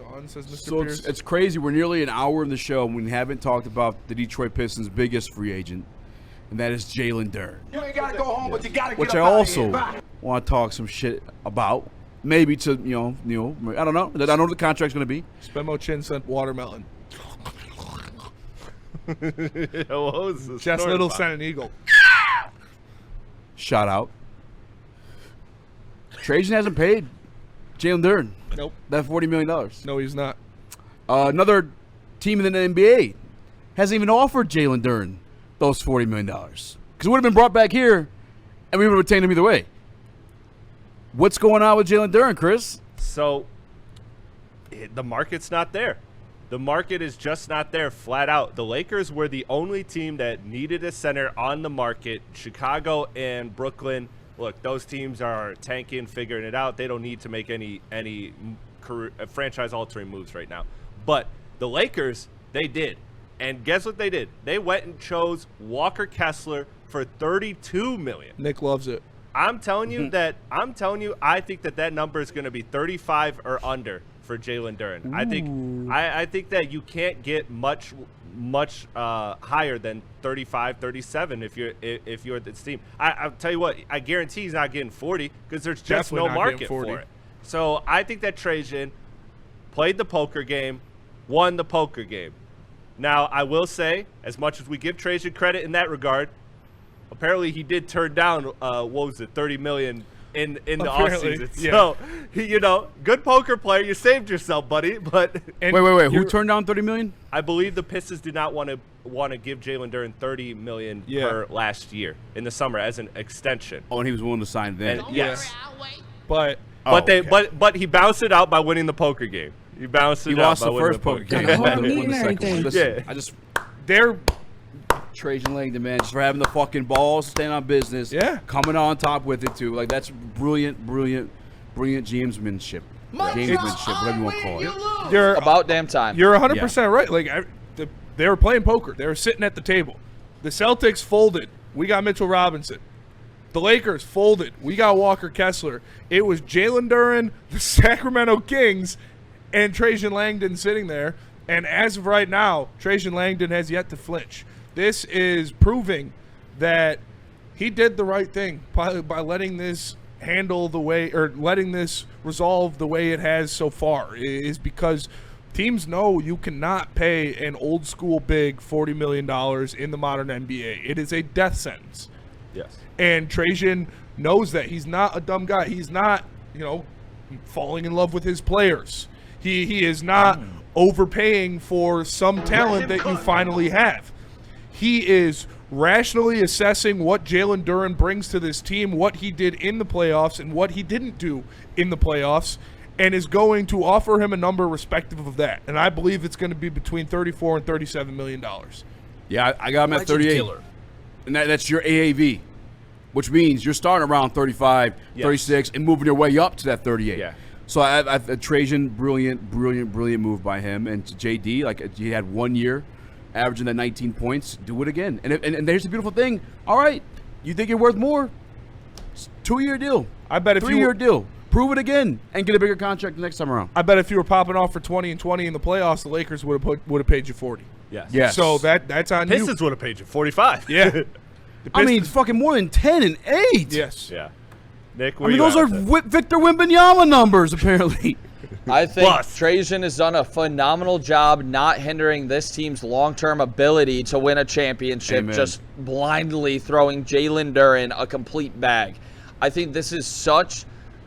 gone, says Mr. So Pierce. it's crazy. We're nearly an hour in the show and we haven't talked about the Detroit Pistons' biggest free agent, and that is Jalen Duren. You ain't got to go home, but you got to get Which up I out of also here. Bye. want to talk some shit about. Maybe to, I don't know. I don't know what the contract's going to be. Spemo Chin sent watermelon. What was this Jess story Little about? sent an eagle. Shout out. Trajan hasn't paid Jalen Duren Nope. that $40 million. No, he's not. Another team in the NBA hasn't even offered Jalen Duren those $40 million. Because it would have been brought back here, and we would have retained him either way. What's going on with Jalen Duren, Chris? So the market's not there. The market is just not there, flat out. The Lakers were the only team that needed a center on the market. Chicago and Brooklyn, look, those teams are tanking, figuring it out. They don't need to make any career, franchise-altering moves right now. But the Lakers, they did. And guess what they did? They went and chose Walker Kessler for $32 million. Nick loves it. I'm telling you, I think that number is going to be 35 or under for Jalen Duren. I think that you can't get much higher than 35, 37 if you're at this team. I'll tell you what, I guarantee he's not getting 40 because there's just Definitely no not getting market 40. for it. So I think that Trajan played the poker game, won the poker game. Now, I will say, as much as we give Trajan credit in that regard, apparently he did turn down, what was it, $30 million in the offseason. Yeah. So, good poker player. You saved yourself, buddy. But And Wait. Who turned down $30 million? I believe the Pistons did not want to give Jalen Duren $30 million per last year in the summer as an extension. Oh, and he was willing to sign then. And yes, But but he bounced it out by winning the poker game. He bounced it He out lost by the winning first poker game. game. Won the Meeting second one. everything. Listen, Yeah. they're Trajan Langdon, man, just for having the fucking balls, staying on business, coming on top with it too. Like that's brilliant gamesmanship, whatever you want to call it. you're About damn time. You're 100% right. Like they were playing poker. They were sitting at the table. The Celtics folded. We got Mitchell Robinson. The Lakers folded. We got Walker Kessler. It was Jalen Duren, the Sacramento Kings, and Trajan Langdon sitting there. And as of right now, Trajan Langdon has yet to flinch. This is proving that he did the right thing by letting this handle the way, or letting this resolve the way it has so far, is because teams know you cannot pay an old school big $40 million in the modern NBA. It is a death sentence. Yes. And Trajan knows that. He's not a dumb guy. He's not, falling in love with his players. He is not overpaying for some talent that you finally have. He is rationally assessing what Jalen Duren brings to this team, what he did in the playoffs and what he didn't do in the playoffs, and is going to offer him a number respective of that. And I believe it's going to be between $34 and $37 million. Yeah, I got him at 38. And that's your AAV, which means you're starting around 35, 36, and moving your way up to that 38. Yeah. So I Trajan, brilliant move by him. And to JD, like he had 1 year averaging that 19 points. Do it again. And there's the beautiful thing. All right, you think you're worth more? 2-year deal. I bet if 3-year deal. Prove it again and get a bigger contract the next time around. I bet if you were popping off for 20 and 20 in the playoffs, the Lakers would have paid you 40. Yes. So that's on you. Pistons would have paid you 45. Yeah. I mean, fucking more than 10 and 8. Yes. Yeah. Nick, I mean, those are Victor Wembanyama numbers, apparently. I think Plus. Trajan has done a phenomenal job not hindering this team's long-term ability to win a championship, Amen. just blindly throwing Jalen Duren a complete bag. I think this is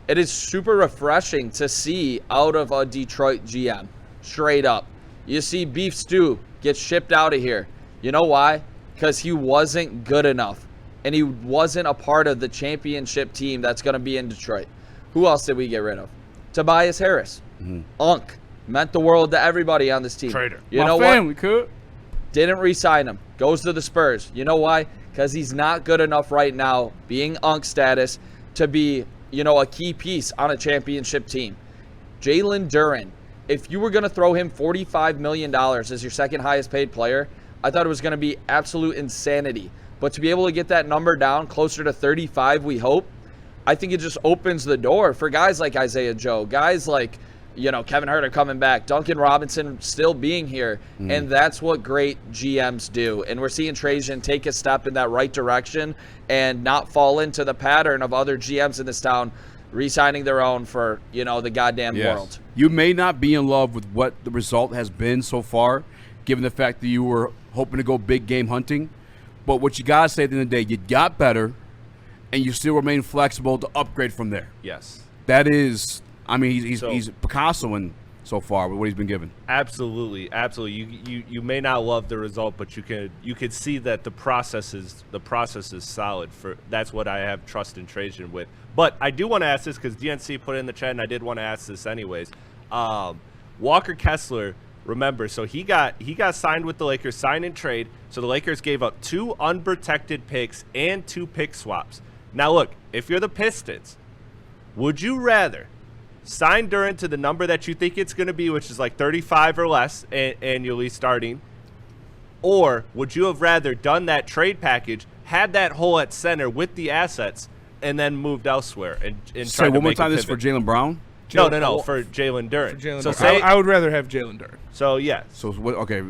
it is super refreshing to see out of a Detroit GM, straight up. You see Beef Stew get shipped out of here. You know why? Because he wasn't good enough, and he wasn't a part of the championship team that's going to be in Detroit. Who else did we get rid of? Tobias Harris. Unk. Meant the world to everybody on this team. Traitor. You know what? We could. Didn't re-sign him. Goes to the Spurs. You know why? Because he's not good enough right now, being Unk status, to be, a key piece on a championship team. Jalen Duren, if you were going to throw him $45 million as your second highest paid player, I thought it was going to be absolute insanity. But to be able to get that number down closer to 35, we hope, I think it just opens the door for guys like Isaiah Joe, guys like Kevin Huerter coming back, Duncan Robinson still being here, and that's what great GMs do. And we're seeing Trajan take a step in that right direction and not fall into the pattern of other GMs in this town re-signing their own for, the goddamn world. You may not be in love with what the result has been so far, given the fact that you were hoping to go big game hunting, but what you got to say at the end of the day, you got better, and you still remain flexible to upgrade from there. Yes. That is... he's Picasso in so far with what he's been given. Absolutely. You may not love the result, but you could see that the process is solid. That's what I have trust in Trajan with. But I do want to ask this because DNC put it in the chat, and I did want to ask this anyways. Walker Kessler, remember, so he got signed with the Lakers, signed and trade. So the Lakers gave up 2 unprotected picks and 2 pick swaps. Now look, if you're the Pistons, would you rather sign Duren to the number that you think it's going to be, which is like 35 or less annually starting, or would you have rather done that trade package, had that hole at center with the assets, and then moved elsewhere and Say one more time, this is for Jalen Brown? No, for Jalen Duren. So I would rather have Jalen Duren. So yeah. So what? Okay.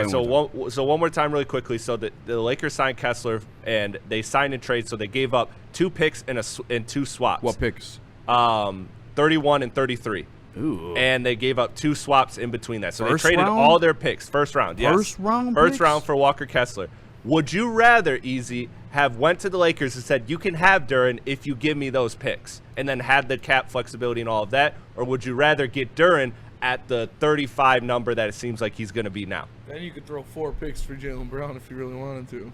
So one more time, really quickly. So the Lakers signed Kessler, and they signed and trade. So they gave up 2 picks and 2 swaps. What picks? 31 and 33. Ooh. And they gave up 2 swaps in between that. So First they traded round? all their picks. First round, yes. First round for Walker Kessler. Would you rather, Eazy, have went to the Lakers and said, you can have Duren if you give me those picks, and then had the cap flexibility and all of that? Or would you rather get Duren at the 35 number that it seems like he's going to be now? Then you could throw 4 picks for Jalen Brown if you really wanted to.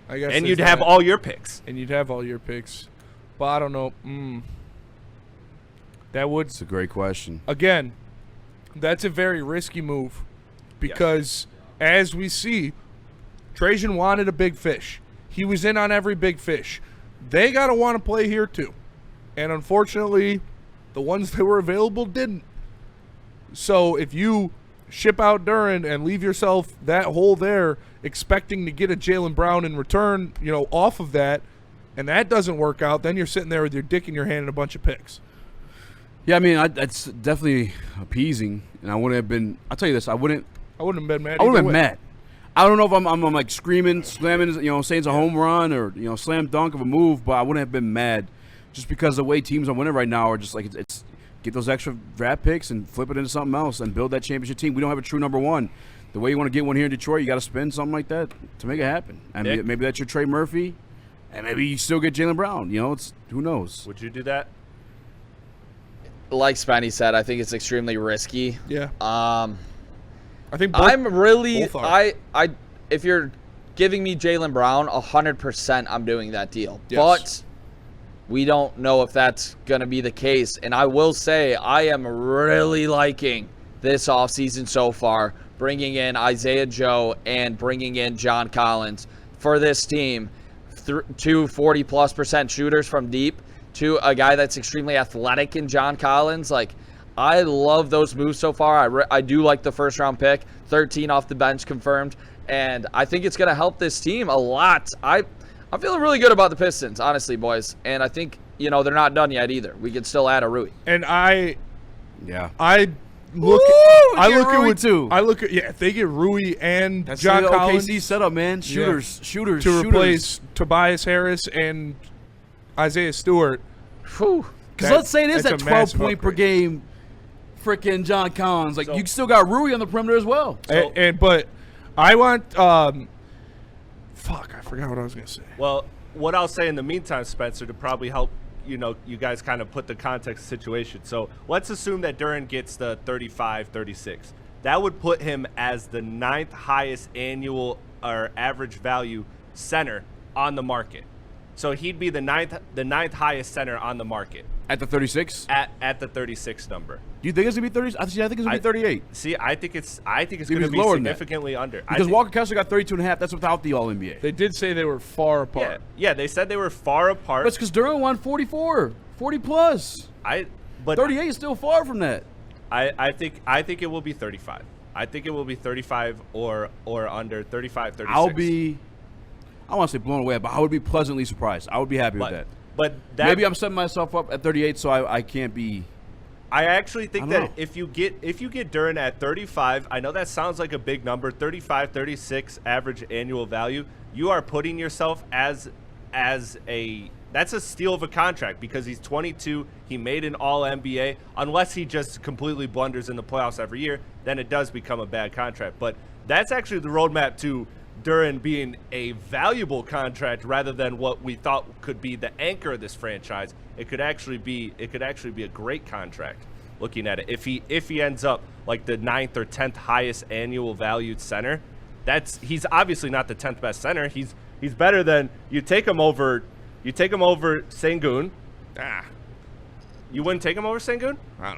I guess. And you'd have all your picks. But I don't know. It's a great question. Again, that's a very risky move because, as we see, Trajan wanted a big fish. He was in on every big fish. They got to want to play here too. And unfortunately, the ones that were available didn't. So if you ship out Duren and leave yourself that hole there expecting to get a Jalen Brown in return, off of that, and that doesn't work out, then you're sitting there with your dick in your hand and a bunch of picks. Yeah, that's definitely appeasing, and I wouldn't have been. I'll tell you this, I wouldn't have been mad. I don't know if I'm like screaming, slamming, saying it's a home run or slam dunk of a move, but I wouldn't have been mad, just because the way teams are winning right now are just like it's get those extra draft picks and flip it into something else and build that championship team. We don't have a true number one. The way you want to get one here in Detroit, you got to spend something like that to make it happen. And maybe that's your Trey Murphy, and maybe you still get Jalen Brown. It's who knows. Would you do that? Like Spenny said, I think it's extremely risky. Yeah. I think if you're giving me Jalen Brown, 100% I'm doing that deal. Yes. But we don't know if that's going to be the case. And I will say I am really liking this offseason so far, bringing in Isaiah Joe and bringing in John Collins for this team. 2 40+% shooters from deep to a guy that's extremely athletic in John Collins. I love those moves so far. I do like the first round pick, 13 off the bench confirmed, and I think it's going to help this team a lot. I'm feeling really good about the Pistons, honestly, boys, and I think they're not done yet either. We can still add a Rui. And I look at if they get Rui and that's John the Collins OKC setup, man. Shooters to replace Tobias Harris and Isaiah Stewart. Because let's say it is that 12 point per game freaking John Collins. You still got Rui on the perimeter as well. But I want I forgot what I was going to say. Well, what I'll say in the meantime, Spencer, to probably help you guys kind of put the context situation. So let's assume that Duren gets the 35, 36. That would put him as the 9th highest annual or average value center on the market. So he'd be the ninth highest center on the market. At the 36? At the 36 number. Do you think it's gonna be 30? I think it's gonna be 38. See, I think it's gonna be significantly under. Because Walker Kessler got 32.5. That's without the All NBA. They did say they were far apart. Yeah, they said they were far apart. But it's because Duren won 44, 40 plus. But 38 is still far from that. I think it will be 35. I think it will be 35 or under 35, 36. I want to say blown away, but I would be pleasantly surprised. I would be happy with that. But maybe I'm setting myself up at 38, so I can't be I actually think I that don't know. if you get Duren at 35, I know that sounds like a big number, 35, 36 average annual value. You are putting yourself as a that's a steal of a contract because he's 22. He made an All-NBA. Unless he just completely blunders in the playoffs every year, then it does become a bad contract. But that's actually the roadmap to Duren being a valuable contract rather than what we thought could be the anchor of this franchise. It could actually be a great contract. Looking at it, if he ends up like the 9th or 10th highest annual valued center, he's obviously not the 10th best center. He's better than you take him over Sengun. You wouldn't take him over Sengun? I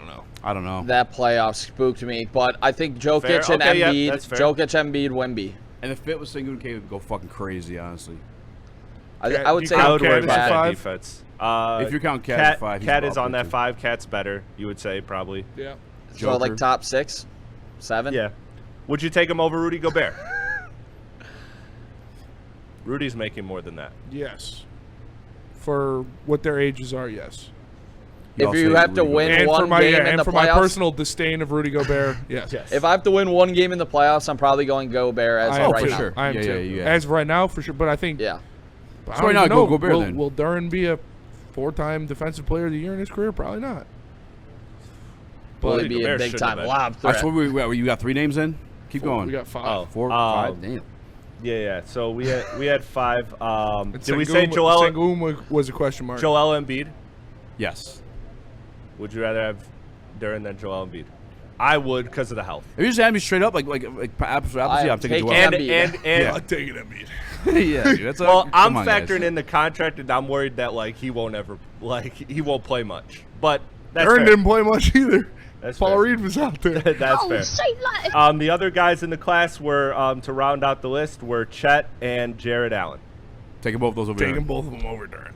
don't know. That playoff spooked me, but I think Jokic Fair. and Okay, yeah, Embiid, that's fair. Jokic, Embiid, Wemby. And the fit with Sengun K would go fucking crazy, honestly. I would say I would Cat worry is about a that 5? defense. If you count Cat as 5, he's Cat up is on there that too. 5. Cat's better, you would say probably. Yeah. so like Joker. top 6, 7. Yeah. Would you take him over Rudy Gobert? Rudy's making more than that. Yes. For what their ages are, yes. If also you hate have to Rudy win Gobert. And one for my game in and the for my playoffs, personal disdain of Rudy Gobert, yes. Yes. if I have to win one game in the playoffs, I'm probably going Gobert as I of am right for now. sure. I am Yeah, too. yeah, yeah. As of right now, for sure. But I think Yeah. I So don't right now, even go know. Gobert will, then. Will Duren be a 4-time defensive player of the year in his career? Probably not. Will Rudy he be a Gobert big shouldn't have time been. lob threat? That's what you got 3 names in? Keep going. We got 5. Oh. 4, 5, damn. Yeah. So we had 5. And Did we say Sengun was a question mark. Joel Embiid? Yes. Would you rather have Duren than Joel Embiid? I would because of the health. If you just had me straight up, like apples to apples, I yeah, am I'm taking taking Joel. Embiid. I'll take it, Embiid. Yeah, dude, that's Well, I'm come on, guys. factoring in the contract, and I'm worried that he won't play much. But that's Duren fair. didn't play much either. That's Paul fair. Reed was out there. That's fair. The other guys in the class were to round out the list were Chet and Jared Allen. Taking both those over Taking there. both of them over Duren.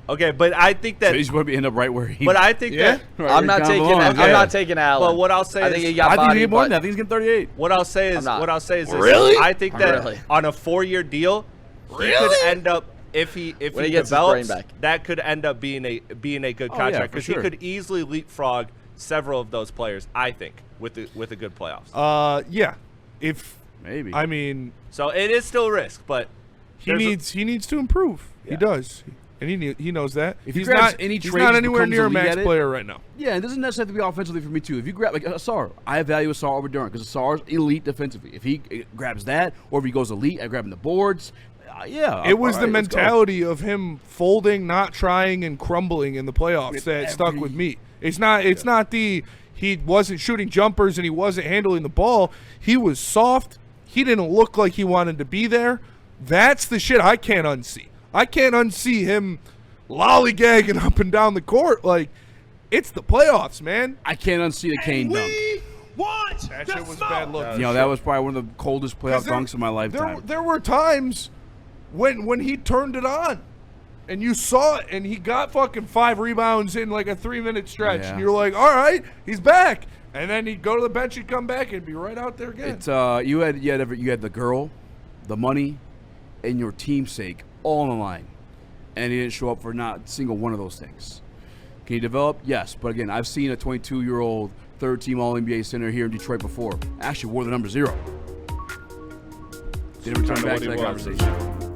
Okay, but I think that. So he's going to end up right where he. But I think Yeah? that. right I'm where not he taking. belongs. I'm Yeah. not taking Allen. Well, what I'll say I think is- he got I think body, he get more but than that. I think he's getting 38. What I'll say is. I'm not. What I'll say is this. Really? I think that Really? on a 4-year deal, he could end up if he When he gets his brain develops, back. that could end up being a good Oh, yeah, contract for because sure. he could easily leapfrog several of those players. I think with a good playoffs. Yeah. If Maybe. I mean, So it is still a risk, but he there's needs to improve. Yeah. He does, and he knows that. If he he's grabs not any he's trades, not anywhere becomes near a elite max at it. player right now. Yeah, it doesn't necessarily have to be offensively for me too. If you grab like Asar, I value Asar over Duren because Asar's elite defensively. If he grabs that, or if he goes elite at grabbing the boards, yeah. It was all the right, let's go. mentality of him folding, not trying, and crumbling in the playoffs With that stuck every- with me. It's not the he wasn't shooting jumpers and he wasn't handling the ball. He was soft. He didn't look like he wanted to be there. That's the shit I can't unsee. I can't unsee him lollygagging up and down the court. Like, it's the playoffs, man. I can't unsee the Kane dunk. That shit was bad look. You know, that was probably one of the coldest playoff dunks of my lifetime. There were times when he turned it on, and you saw it, and he got fucking 5 rebounds in like a 3-minute stretch, Yeah. and you're like, all right, he's back. And then he'd go to the bench, he'd come back, and be right out there again. It's you had the girl, the money, and your team's sake all on the line, and he didn't show up for not a single one of those things. Can he develop? Yes, but again, I've seen a 22-year-old third-team All-NBA center here in Detroit before. Actually wore the number 0. Didn't return kinda back what to he that was. conversation.